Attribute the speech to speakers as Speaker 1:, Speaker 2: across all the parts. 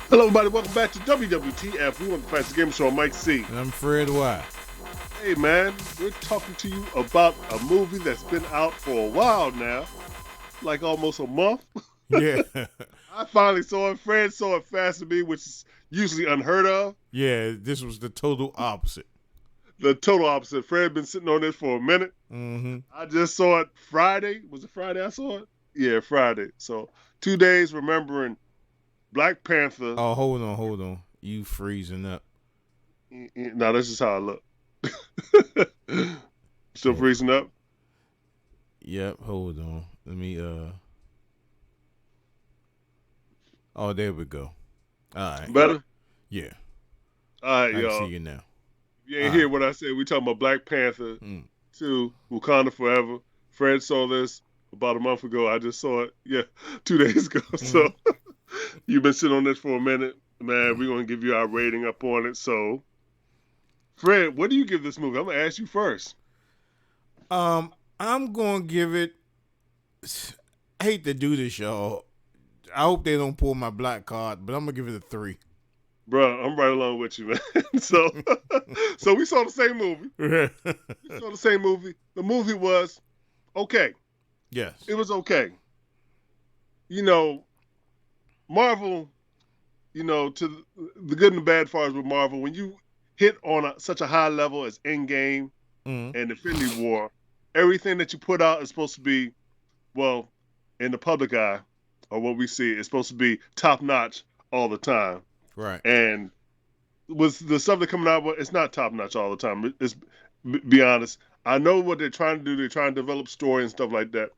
Speaker 1: Hello, everybody. Welcome back to WWTF. We want the Classic Game Show on MikeC.
Speaker 2: And I'm Fred Y.
Speaker 1: Hey, man, we're talking to you about a movie that's been out for a while now, like almost a month.
Speaker 2: Yeah.
Speaker 1: I finally saw it. Fred saw it faster than me, which is usually unheard of.
Speaker 2: Yeah, this was the total opposite.
Speaker 1: The total opposite. Fred had been sitting on this for a minute.
Speaker 2: Mm-hmm.
Speaker 1: I just saw it Friday. Was it Friday I saw it? Yeah, Friday. So 2 days remembering Black Panther.
Speaker 2: Oh, hold on. You freezing up.
Speaker 1: No, that's just how I look. Still freezing up?
Speaker 2: Yep, hold on. Let me, Oh, there we go. All right.
Speaker 1: Better?
Speaker 2: Yeah.
Speaker 1: All right,
Speaker 2: I
Speaker 1: y'all.
Speaker 2: can see you now.
Speaker 1: If you ain't hear what I said, we talking about Black Panther 2, Wakanda Forever. Fred saw this about a month ago. I just saw it, 2 days ago. So you've been sitting on this for a minute. Man, we're going to give you our rating up on it. So, Fred, what do you give this movie? I'm going to ask you first.
Speaker 2: I'm going to give it, I hate to do this, y'all. I hope they don't pull my black card, but I'm going to give it a 3.
Speaker 1: Bro, I'm right along with you, man. So we saw the same movie. We saw the same movie. The movie was okay.
Speaker 2: Yes.
Speaker 1: It was okay. You know, Marvel, to the good and the bad as far as with Marvel, when you hit on such a high level as Endgame and Infinity War, everything that you put out is supposed to be, well, in the public eye, or what we see, it's supposed to be top-notch all the time.
Speaker 2: Right.
Speaker 1: And with the stuff that's coming out, it's not top-notch all the time. It's, be honest, I know what they're trying to do. They're trying to develop story and stuff like that.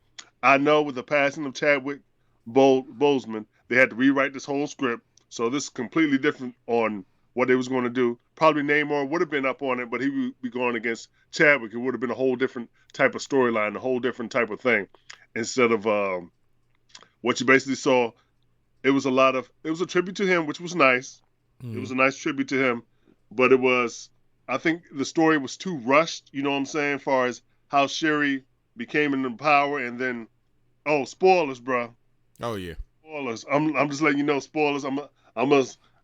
Speaker 1: I know with the passing of Chadwick Boseman, they had to rewrite this whole script. So this is completely different on what they was going to do. Probably Namor would have been up on it, but he would be going against Chadwick. It would have been a whole different type of storyline, a whole different type of thing. Instead of what you basically saw, it was a tribute to him, which was nice. It was a nice tribute to him, but I think the story was too rushed, you know what I'm saying, as far as how Shuri became in power, and then, spoilers, bro.
Speaker 2: Oh, yeah.
Speaker 1: Spoilers. I'm just letting you know, spoilers.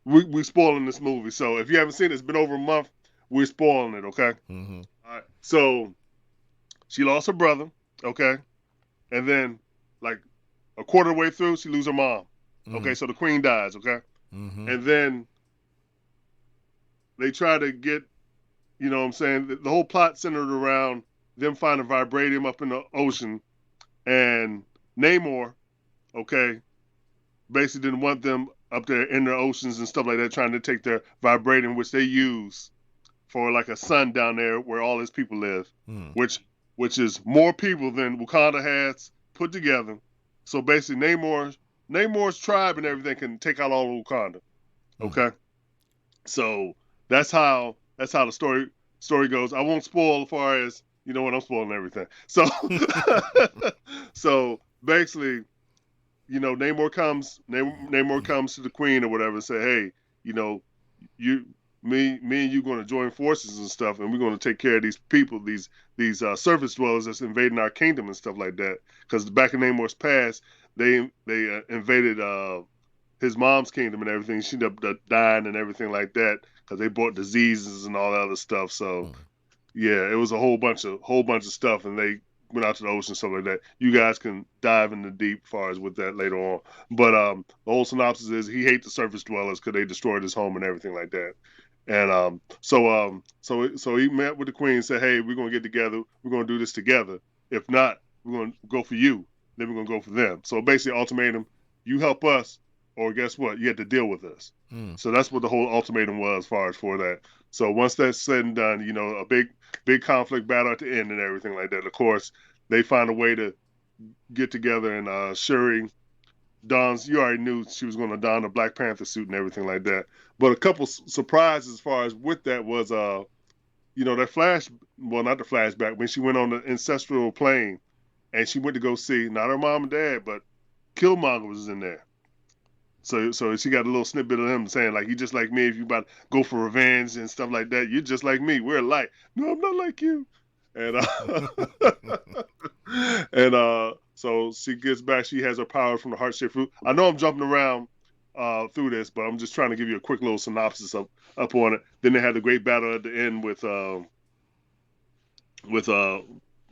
Speaker 1: We're spoiling this movie. So if you haven't seen it, it's been over a month. We're spoiling it, okay?
Speaker 2: Mm-hmm.
Speaker 1: All right. So she lost her brother, okay? And then, like, a quarter of the way through, she loses her mom. Okay, so the queen dies, okay? And then they try to get, you know what I'm saying, the whole plot centered around them finding vibranium up in the ocean, and Namor, okay, basically didn't want them up there in the oceans and stuff like that, trying to take their vibranium, which they use for like a sun down there where all his people live, which is more people than Wakanda has put together. So basically Namor's tribe and everything can take out all of Wakanda. Okay? So that's how the story goes. I won't spoil as far as, you know what, I'm spoiling everything. So so basically, you know, Namor comes to the queen or whatever and say, hey, you know, me and you going to join forces and stuff, and we're going to take care of these people, these surface dwellers that's invading our kingdom and stuff like that. Because back in Namor's past, they invaded his mom's kingdom and everything. She ended up dying and everything like that because they brought diseases and all that other stuff. So yeah, it was a whole bunch of stuff, and they went out to the ocean and stuff like that. You guys can dive in the deep as far as with that later on. But the whole synopsis is he hates the surface dwellers because they destroyed his home and everything like that. And so he met with the queen and said, hey, we're going to get together. We're going to do this together. If not, we're going to go for you. Then we're going to go for them. So basically, ultimatum, you help us, or guess what? You have to deal with us. So that's what the whole ultimatum was as far as for that. So once that's said and done, you know, a big conflict battle at the end and everything like that. Of course, they find a way to get together, and Shuri dons, you already knew she was going to don a Black Panther suit and everything like that. But a couple surprises as far as with that was, you know, that not the flashback, when she went on the ancestral plane and she went to go see, not her mom and dad, but Killmonger was in there. So she got a little snippet of him saying like, "You just like me. If you about to go for revenge and stuff like that, you're just like me. We're alike." No, I'm not like you. And so she gets back. She has her power from the heart shaped fruit. I know I'm jumping around through this, but I'm just trying to give you a quick little synopsis up on it. Then they had the great battle at the end with the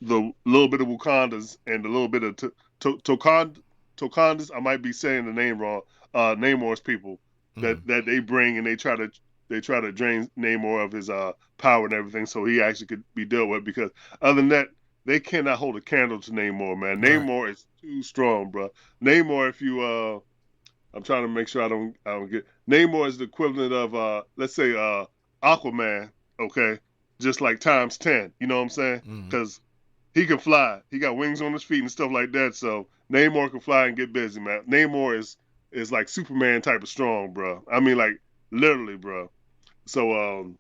Speaker 1: little bit of Wakandas and a little bit of Tokandas. I might be saying the name wrong. Namor's people that they bring and they try to drain Namor of his power and everything, so he actually could be dealt with. Because other than that, they cannot hold a candle to Namor, man.
Speaker 2: Right.
Speaker 1: Namor is too strong, bro. Namor, if you I'm trying to make sure I don't get Namor is the equivalent of let's say Aquaman, okay? Just like times 10, you know what I'm saying?
Speaker 2: Mm-hmm.
Speaker 1: Cuz he can fly. He got wings on his feet and stuff like that. So Namor can fly and get busy, man. Namor is like Superman type of strong, bro. I mean like literally, bro. So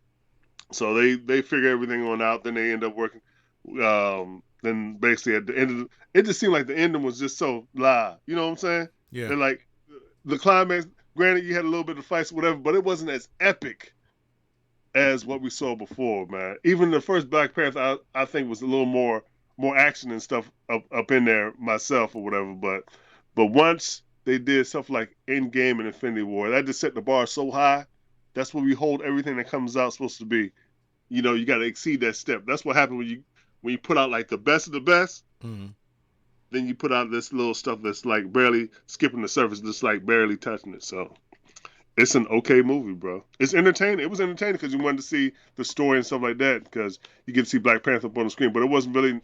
Speaker 1: so they figure everything on out, then they end up working then basically at the end of it just seemed like the ending was just so live. You know what I'm saying?
Speaker 2: Yeah.
Speaker 1: And like the climax, granted, you had a little bit of fights, whatever, but it wasn't as epic as what we saw before, man. Even the first Black Panther, I think, was a little more action and stuff up in there myself or whatever. But once they did stuff like Endgame and Infinity War, that just set the bar so high. That's what we hold everything that comes out supposed to be. You know, you got to exceed that step. That's what happened when you put out like the best of the best.
Speaker 2: Mm-hmm.
Speaker 1: Then you put out this little stuff that's like barely skipping the surface, just like barely touching it. So it's an okay movie, bro. It's entertaining. It was entertaining because you wanted to see the story and stuff like that. Because you get to see Black Panther up on the screen, but it wasn't really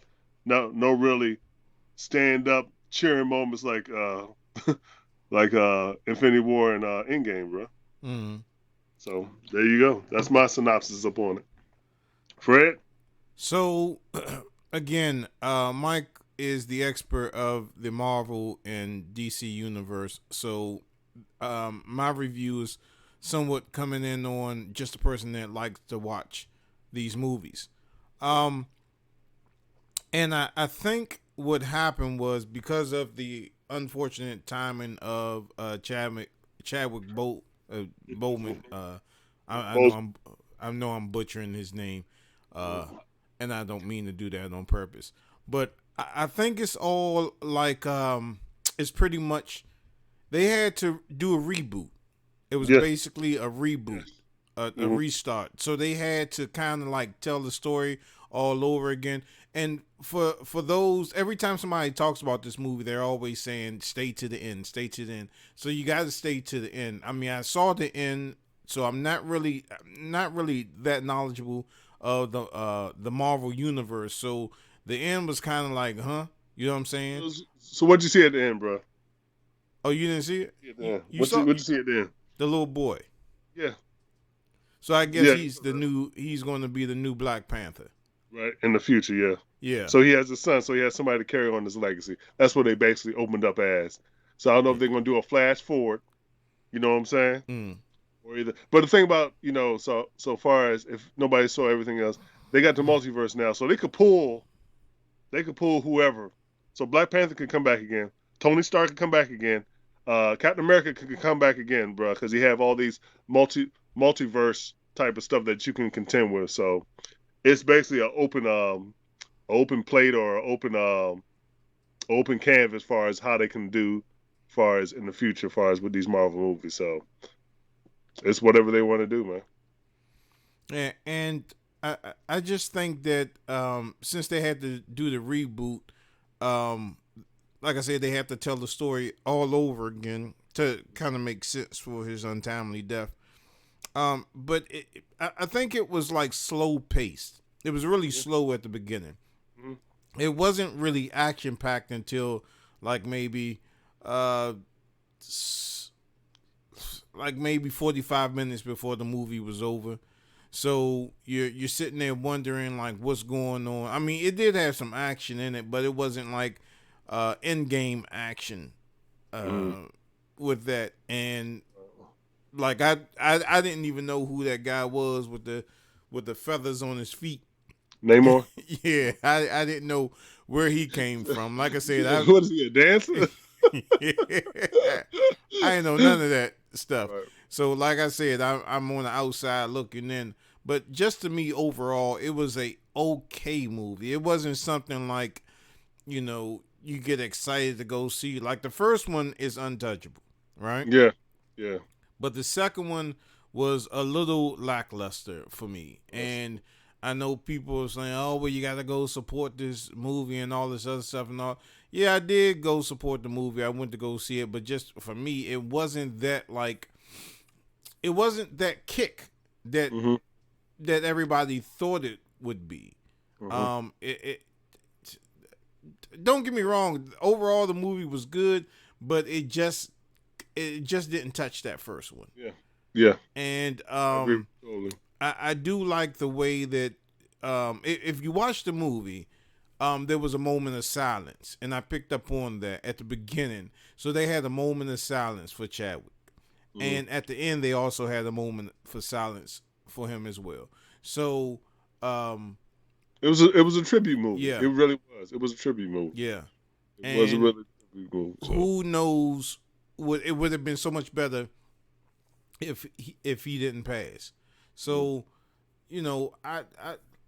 Speaker 1: no really stand up cheering moments like like Infinity War and Endgame, bro.
Speaker 2: Mm-hmm.
Speaker 1: So there you go. That's my synopsis up on it. Fred.
Speaker 2: So, again, Mike is the expert of the Marvel and DC universe. So, my review is somewhat coming in on just a person that likes to watch these movies. Um, and I think what happened was because of the unfortunate timing of Chadwick Boseman. I know
Speaker 1: Most,
Speaker 2: I'm butchering his name, uh, and I don't mean to do that on purpose. But I think it's all like it's pretty much they had to do a reboot. It was
Speaker 1: yes,
Speaker 2: basically a reboot,
Speaker 1: yes.
Speaker 2: a
Speaker 1: Mm-hmm.
Speaker 2: restart. So they had to kind of like tell the story all over again. And for those, every time somebody talks about this movie, they're always saying, "Stay to the end, stay to the end." So you got to stay to the end. I mean, I saw the end, so I'm not really that knowledgeable of the Marvel universe. So the end was kind of like, huh? You know what I'm saying?
Speaker 1: So what'd you see at the end, bro?
Speaker 2: Oh, you didn't see it?
Speaker 1: At the
Speaker 2: You,
Speaker 1: end.
Speaker 2: you saw
Speaker 1: What'd you see at the end?
Speaker 2: the little boy.
Speaker 1: Yeah,
Speaker 2: So I guess
Speaker 1: yeah,
Speaker 2: he's going to be the new Black Panther.
Speaker 1: right. In the future, yeah.
Speaker 2: Yeah.
Speaker 1: So he has a son, so he has somebody to carry on his legacy. That's what they basically opened up as. So I don't know if
Speaker 2: Yeah.
Speaker 1: they're gonna do a flash forward. You know what I'm saying?
Speaker 2: Mm.
Speaker 1: Or either. But the thing about so far as if nobody saw everything else, they got the multiverse now, so they could pull whoever. So Black Panther could come back again. Tony Stark could come back again. Captain America could come back again, bro, because he have all these multiverse type of stuff that you can contend with. So it's basically an open plate or open canvas as far as how they can do, as far as in the future, as far as with these Marvel movies. So it's whatever they want to do, man.
Speaker 2: And I just think that since they had to do the reboot, um, like I said, they have to tell the story all over again to kind of make sense for his untimely death. But I think it was like slow paced. It was really slow at the beginning.
Speaker 1: Mm-hmm.
Speaker 2: It wasn't really action packed until like uh, like maybe 45 minutes before the movie was over. So you're sitting there wondering like what's going on. I mean, it did have some action in it, but it wasn't like end game action
Speaker 1: Mm-hmm.
Speaker 2: with that. And like I didn't even know who that guy was with the feathers on his feet.
Speaker 1: Namor.
Speaker 2: Yeah, I didn't know where he came from. Like I said,
Speaker 1: What is he, a dancer?
Speaker 2: I ain't know none of that stuff.
Speaker 1: Right.
Speaker 2: So, like I said, I'm on the outside looking in. But just to me, overall, it was a okay movie. It wasn't something like, you get excited to go see. Like the first one is untouchable, right?
Speaker 1: Yeah. Yeah.
Speaker 2: But the second one was a little lackluster for me. And I know people are saying, "Oh, well, you got to go support this movie and all this other stuff and all." Yeah, I did go support the movie. I went to go see it, but just for me, it wasn't that kick that
Speaker 1: Mm-hmm.
Speaker 2: that everybody thought it would be.
Speaker 1: Mm-hmm.
Speaker 2: It don't get me wrong. Overall, the movie was good, but it just didn't touch that first one.
Speaker 1: Yeah. Yeah.
Speaker 2: And
Speaker 1: I agree totally.
Speaker 2: I do like the way that if you watch the movie, there was a moment of silence, and I picked up on that at the beginning. So they had a moment of silence for Chadwick, and at the end they also had a moment for silence for him as well. So
Speaker 1: It was a tribute movie.
Speaker 2: yeah,
Speaker 1: It really was. It was a tribute movie.
Speaker 2: yeah,
Speaker 1: It was a
Speaker 2: and
Speaker 1: really tribute movie. So.
Speaker 2: who knows? It would have been so much better if he didn't pass. So, I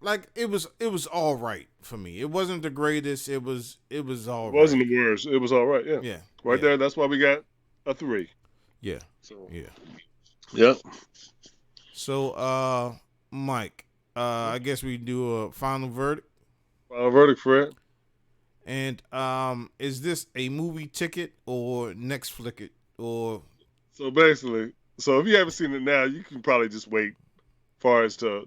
Speaker 2: like it was all right for me. It wasn't the greatest. It was all
Speaker 1: It
Speaker 2: right.
Speaker 1: wasn't the worst. It was all right. Yeah.
Speaker 2: Yeah.
Speaker 1: Right there. That's why we got a 3.
Speaker 2: Yeah.
Speaker 1: So.
Speaker 2: Yeah.
Speaker 1: Yep.
Speaker 2: So, Mike, I guess we do a final verdict.
Speaker 1: Final verdict, Fred.
Speaker 2: And is this a movie ticket or next flick it or?
Speaker 1: So basically, if you haven't seen it now, you can probably just wait far as to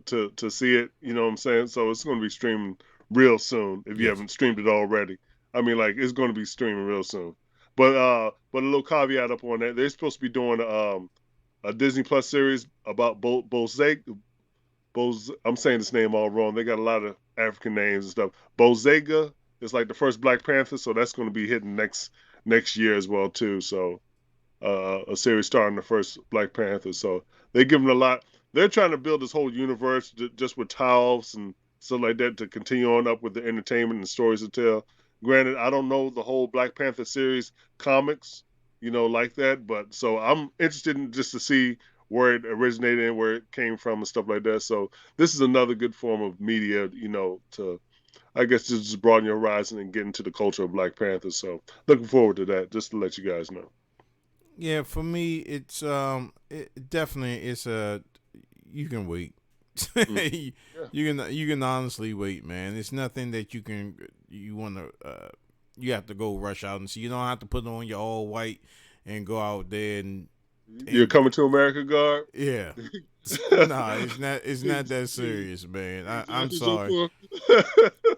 Speaker 1: see it. You know what I'm saying? So it's going to be streaming real soon if you
Speaker 2: Yes.
Speaker 1: haven't streamed it already. I mean, like it's going to be streaming real soon. But a little caveat up on that, they're supposed to be doing a Disney Plus series about I'm saying this name all wrong. They got a lot of African names and stuff. Bozega is like the first Black Panther, so that's going to be hitting next year as well too. So a series starring the first Black Panther. So they're giving a lot. They're trying to build this whole universe just with towels and stuff like that to continue on up with the entertainment and stories to tell. Granted, I don't know the whole Black Panther series comics, like that, but so I'm interested in just to see where it originated and where it came from and stuff like that. So this is another good form of media, to I guess just broaden your horizon and get into the culture of Black Panther. So looking forward to that, just to let you guys know.
Speaker 2: Yeah, for me, it's it definitely is a you can wait. you,
Speaker 1: Yeah.
Speaker 2: you can honestly wait, man. It's nothing that you want to you have to go rush out and see. You don't have to put on your all white and go out there and
Speaker 1: You're coming to America, guard.
Speaker 2: yeah. Nah, it's not that serious, man. I'm sorry.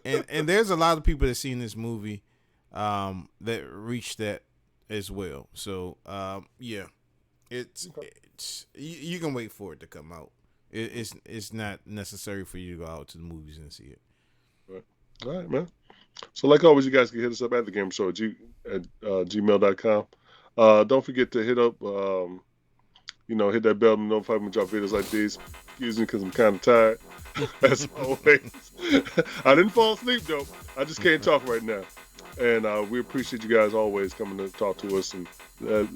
Speaker 2: And there's a lot of people that seen this movie that reached that as well. So yeah, it's you can wait for it to come out. It's not necessary for you to go out to the movies and see it.
Speaker 1: Right. All right, man. So like always, you guys can hit us up at thagamersshow at gmail.com. Don't forget to hit up, hit that bell to notify when we drop videos like these. Excuse me, because I'm kind of tired. As always, I didn't fall asleep though. I just can't talk right now. And we appreciate you guys always coming to talk to us and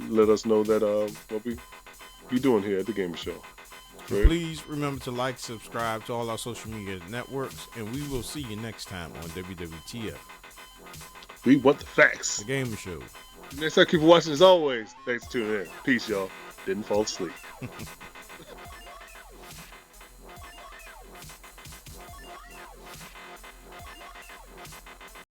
Speaker 1: let us know that what we be doing here at the Gamer Show. Great.
Speaker 2: Please remember to like, subscribe to all our social media networks, and we will see you next time on WWTF.
Speaker 1: We want the facts.
Speaker 2: The Gamer Show.
Speaker 1: Next time, keep watching as always. Thanks for tuning in. Peace, y'all. Didn't fall asleep.